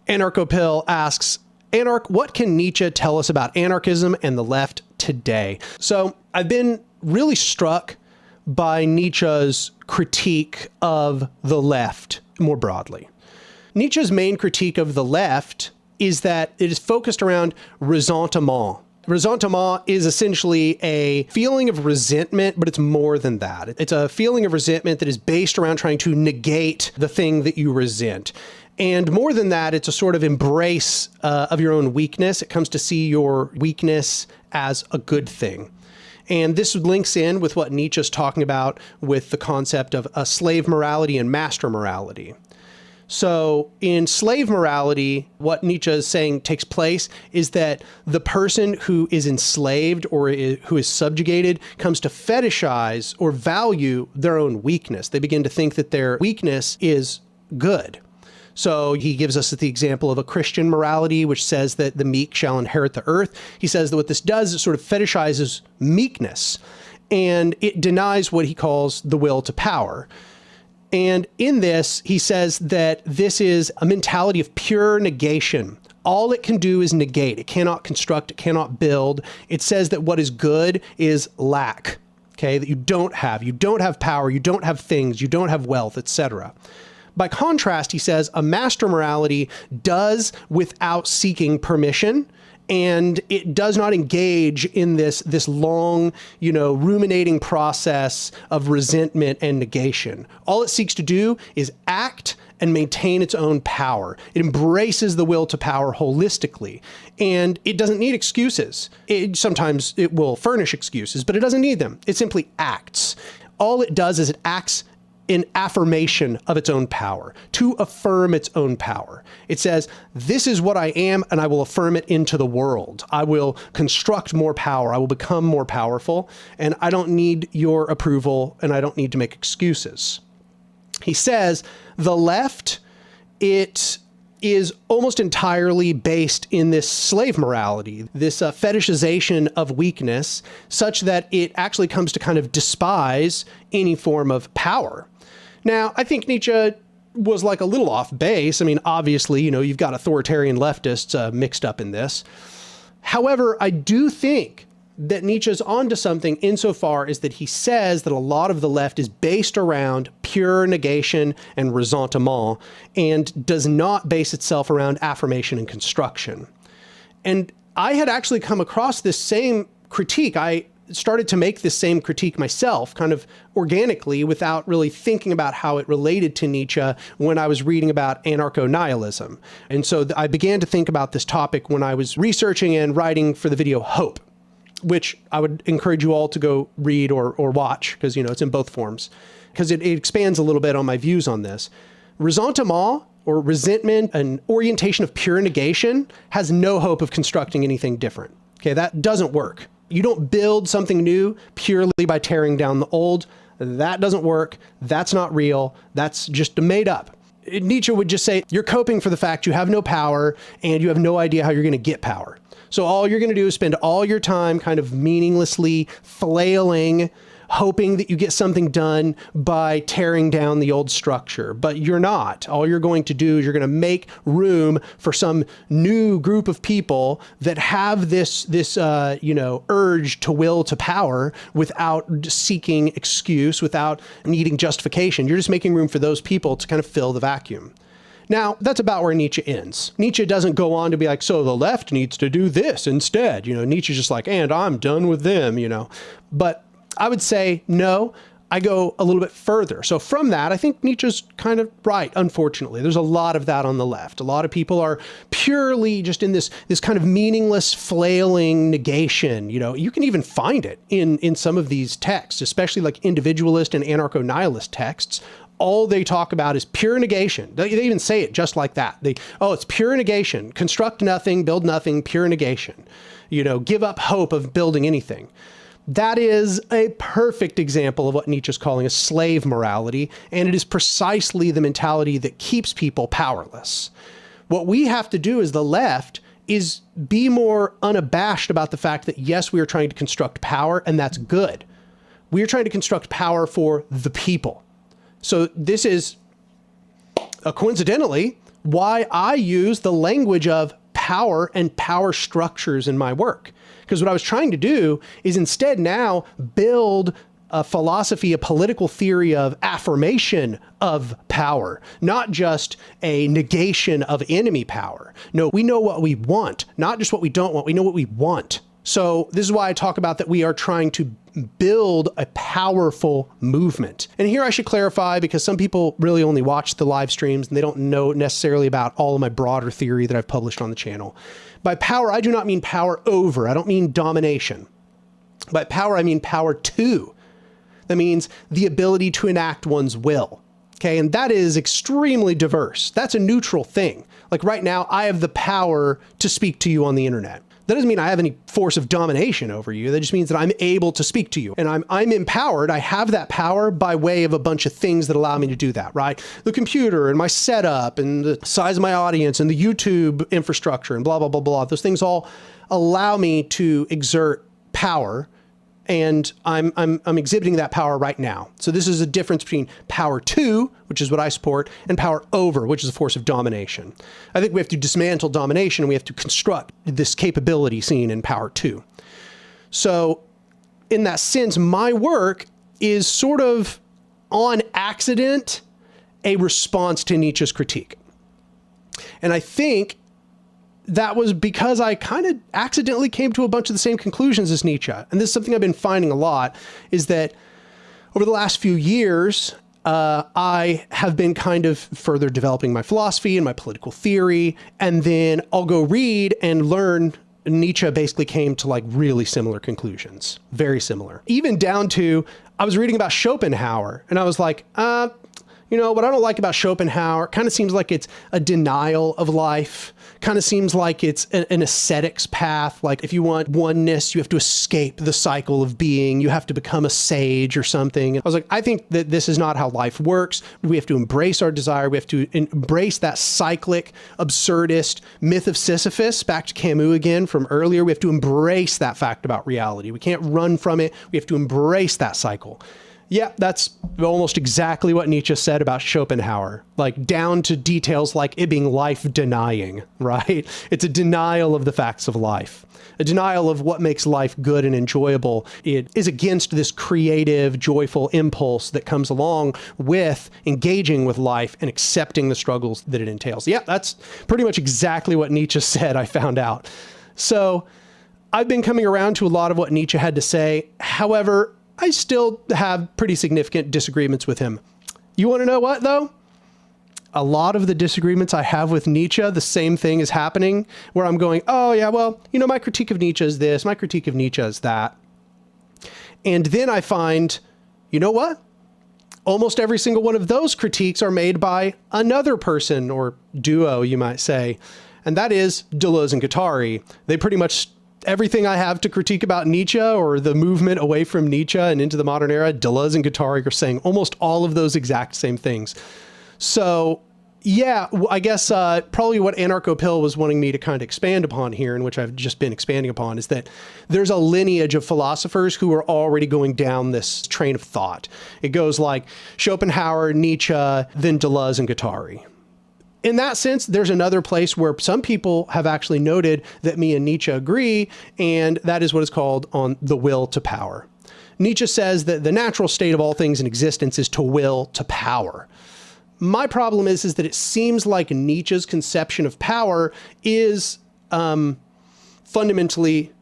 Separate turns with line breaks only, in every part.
Anarcho-Pill asks, Anark, what can Nietzsche tell us about anarchism and the left today? So I've been really struck by Nietzsche's critique of the left more broadly. Nietzsche's main critique of the left is that it is focused around ressentiment. Ressentiment is essentially a feeling of resentment, but it's more than that. It's a feeling of resentment that is based around trying to negate the thing that you resent. And more than that, it's a sort of embrace of your own weakness. It comes to see your weakness as a good thing. And this links in with what Nietzsche's talking about with the concept of a slave morality and master morality. So in slave morality, what Nietzsche is saying takes place is that the person who is enslaved or who is subjugated comes to fetishize or value their own weakness. They begin to think that their weakness is good. So he gives us the example of a Christian morality, which says that the meek shall inherit the earth. He says that what this does is sort of fetishizes meekness, and it denies what he calls the will to power. And in this, he says that this is a mentality of pure negation. All it can do is negate. It cannot construct, it cannot build. It says that what is good is lack, okay, that you don't have. You don't have power, you don't have things, you don't have wealth, etc. By contrast, he says, a master morality does without seeking permission, and it does not engage in this long, ruminating process of resentment and negation. All it seeks to do is act and maintain its own power. It embraces the will to power holistically, and it doesn't need excuses. Sometimes it will furnish excuses, but it doesn't need them. It simply acts. All it does is it acts in affirmation of its own power, to affirm its own power. It says, this is what I am, and I will affirm it into the world. I will construct more power. I will become more powerful, and I don't need your approval, and I don't need to make excuses. He says, the left, it is almost entirely based in this slave morality, this fetishization of weakness, such that it actually comes to kind of despise any form of power. Now, I think Nietzsche was like a little off base. I mean, obviously, you've got authoritarian leftists mixed up in this. However, I do think that Nietzsche's onto something insofar as that he says that a lot of the left is based around pure negation and ressentiment and does not base itself around affirmation and construction. And I had actually come across this same critique. I started to make this same critique myself, kind of organically, without really thinking about how it related to Nietzsche when I was reading about anarcho-nihilism. And so I began to think about this topic when I was researching and writing for the video Hope, which I would encourage you all to go read or watch, because it's in both forms, because it expands a little bit on my views on this. Ressentiment, or resentment, an orientation of pure negation, has no hope of constructing anything different. Okay, that doesn't work. You don't build something new purely by tearing down the old. That doesn't work. That's not real. That's just made up. Nietzsche would just say, you're coping for the fact you have no power and you have no idea how you're going to get power. So all you're going to do is spend all your time kind of meaninglessly flailing, hoping that you get something done by tearing down the old structure. But you're not. All you're going to do is you're going to make room for some new group of people that have this urge to will to power without seeking excuse, without needing justification. You're just making room for those people to kind of fill the vacuum. Now, that's about where Nietzsche ends. Nietzsche doesn't go on to be like, so the left needs to do this instead. Nietzsche's just like, and I'm done with them, But I would say, no, I go a little bit further. So from that, I think Nietzsche's kind of right, unfortunately. There's a lot of that on the left. A lot of people are purely just in this kind of meaningless, flailing negation. You can even find it in some of these texts, especially like individualist and anarcho-nihilist texts. All they talk about is pure negation. They even say it just like that. It's pure negation. Construct nothing, build nothing, pure negation. Give up hope of building anything. That is a perfect example of what Nietzsche's calling a slave morality, and it is precisely the mentality that keeps people powerless. What we have to do as the left is be more unabashed about the fact that, yes, we are trying to construct power, and that's good. We are trying to construct power for the people. So this is, coincidentally, why I use the language of power and power structures in my work. Because what I was trying to do is instead now build a philosophy, a political theory of affirmation of power, not just a negation of enemy power. No, we know what we want, not just what we don't want. We know what we want. So this is why I talk about that we are trying to build a powerful movement. And here I should clarify, because some people really only watch the live streams and they don't know necessarily about all of my broader theory that I've published on the channel. By power, I do not mean power over. I don't mean domination. By power, I mean power to. That means the ability to enact one's will. Okay, and that is extremely diverse. That's a neutral thing. Like right now, I have the power to speak to you on the internet. That doesn't mean I have any force of domination over you. That just means that I'm able to speak to you. And I'm empowered. I have that power by way of a bunch of things that allow me to do that, right? The computer and my setup and the size of my audience and the YouTube infrastructure and blah, blah, blah, blah. Those things all allow me to exert power. And I'm exhibiting that power right now. So this is a difference between power to, which is what I support, and power over, which is a force of domination. I think we have to dismantle domination and we have to construct this capability seen in power to. So in that sense, my work is sort of on accident a response to Nietzsche's critique. And I think that was because I kind of accidentally came to a bunch of the same conclusions as Nietzsche. And this is something I've been finding a lot, is that over the last few years, I have been kind of further developing my philosophy and my political theory. And then I'll go read and learn Nietzsche basically came to like really similar conclusions, very similar. Even down to, I was reading about Schopenhauer and I was like, you know, what I don't like about Schopenhauer, kind of seems like it's a denial of life. Kind of seems like it's an ascetics path. Like if you want oneness, you have to escape the cycle of being. You have to become a sage or something. I was like, I think that this is not how life works. We have to embrace our desire. We have to embrace that cyclic, absurdist myth of Sisyphus, back to Camus again from earlier. We have to embrace that fact about reality. We can't run from it. We have to embrace that cycle. Yeah, that's almost exactly what Nietzsche said about Schopenhauer, like down to details like it being life denying, right? It's a denial of the facts of life, a denial of what makes life good and enjoyable. It is against this creative, joyful impulse that comes along with engaging with life and accepting the struggles that it entails. Yeah, that's pretty much exactly what Nietzsche said, I found out. So I've been coming around to a lot of what Nietzsche had to say. However, I still have pretty significant disagreements with him. You want to know what, though? A lot of the disagreements I have with Nietzsche, the same thing is happening, where I'm going, oh, yeah, well, you know, my critique of Nietzsche is this, my critique of Nietzsche is that. And then I find, you know what? Almost every single one of those critiques are made by another person, or duo, you might say, and that is Deleuze and Guattari. They pretty much everything I have to critique about Nietzsche or the movement away from Nietzsche and into the modern era, Deleuze and Guattari are saying almost all of those exact same things. So yeah, I guess probably what Anarcho-Pill was wanting me to kind of expand upon here, and which I've just been expanding upon, is that there's a lineage of philosophers who are already going down this train of thought. It goes like Schopenhauer, Nietzsche, then Deleuze and Guattari. In that sense, there's another place where some people have actually noted that me and Nietzsche agree, and that is what is called on the will to power. Nietzsche says that the natural state of all things in existence is to will to power. My problem is that it seems like Nietzsche's conception of power is fundamentally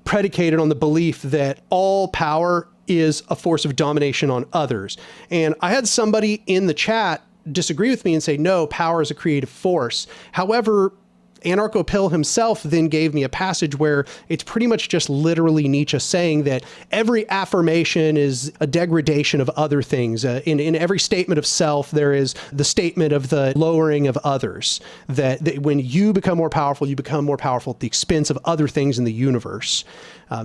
predicated on the belief that all power is a force of domination on others. And I had somebody in the chat disagree with me and say, no, power is a creative force. However, Anarcho-Pill himself then gave me a passage where it's pretty much just literally Nietzsche saying that every affirmation is a degradation of other things. In every statement of self, there is the statement of the lowering of others, that when you become more powerful at the expense of other things in the universe.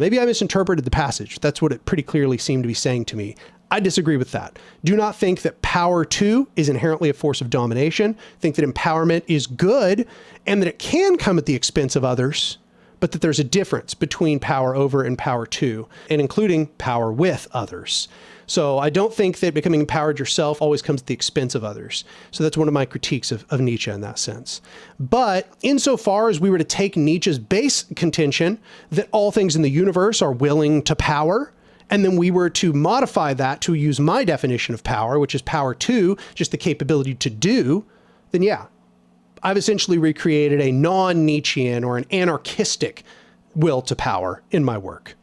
Maybe I misinterpreted the passage. That's what it pretty clearly seemed to be saying to me. I disagree with that. Do not think that power too is inherently a force of domination. Think that empowerment is good and that it can come at the expense of others, but that there's a difference between power over and power to, and including power with others. So I don't think that becoming empowered yourself always comes at the expense of others. So that's one of my critiques of Nietzsche in that sense. But insofar as we were to take Nietzsche's base contention that all things in the universe are willing to power, and then we were to modify that to use my definition of power, which is power to just the capability to do, then yeah, I've essentially recreated a non-Nietzschean or an anarchistic will to power in my work.